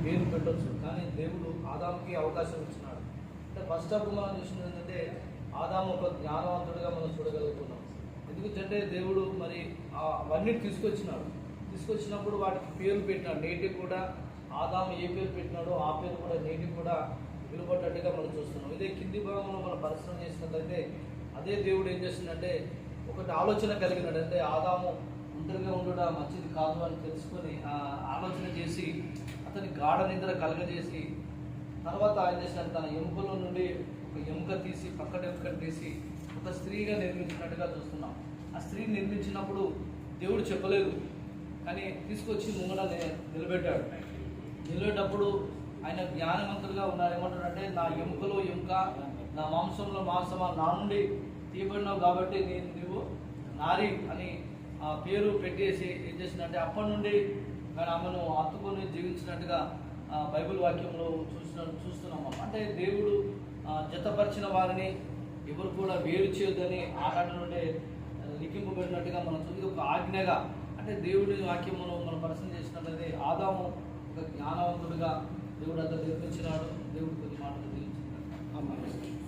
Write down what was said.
పేరు పెట్టవచ్చు. కానీ దేవుడు ఆదాముకి అవకాశం ఇచ్చినాడు. అంటే ఫస్ట్ ఆఫ్ మనం చూసినది ఏంటంటే ఆదాము ఒక జ్ఞానవంతుడిగా మనం చూడగలుగుతున్నాం. ఎందుకంటే దేవుడు మరి అవన్నీ తీసుకొచ్చినప్పుడు వాటికి పేరు పెట్టినాడు. నేటికి కూడా ఆదాము ఏ పేరు పెట్టినాడో ఆ పేరు కూడా నేటికి కూడా విలువడ్డట్టుగా మనం చూస్తున్నాం. ఇదే కింది భాగంలో మనం పరిశ్రమ చేసినట్లయితే అదే దేవుడు ఏం చేస్తుందంటే ఒకటి ఆలోచన కలిగినాడు. అంటే ఆదాము ఒంటరిగా ఉండడం మంచిది కాదు అని తెలుసుకొని ఆలోచన చేసి అతని గాఢ నిద్ర కలగజేసి తర్వాత ఆయన చేసిన తన ఎముకలో నుండి ఒక ఎముక తీసి పక్కన ఎముకను తీసి ఒక స్త్రీగా నిర్మించినట్టుగా చూస్తున్నాం. ఆ స్త్రీ నిర్మించినప్పుడు దేవుడు చెప్పలేదు, కానీ తీసుకొచ్చి ముంగడ నిలబెట్టాడు. నిలబెట్టేటప్పుడు ఆయన జ్ఞానవంతులుగా ఉన్నారు. ఏమంటాడంటే నా ఎముకలో ఎముక, నా మాంసంలో మాంసమా, నా నుండి తీయబడినావు కాబట్టి నువ్వు నారి అని ఆ పేరు పెట్టేసి ఏం చేసిందంటే అప్పటి నుండి ఆమెను హత్తుకొని జీవించినట్టుగా బైబిల్ వాక్యంలో చూస్తున్నాము. అంటే దేవుడు జతపరిచిన వారిని ఎవరు కూడా వేరు చేయొద్దని ఆనాటి నుండే లిఖింపబడినట్టుగా మనం చూసి ఒక ఆజ్ఞగా, అంటే దేవుడి వాక్యమును మనం పరిశీలన చేసినట్లయితే ఆదాము ఒక జ్ఞానవంతుడిగా దేవుడు అంతా నిర్మించినాడు. దేవుడు కొన్ని మాటలు తెలియజేస్తున్నాడు.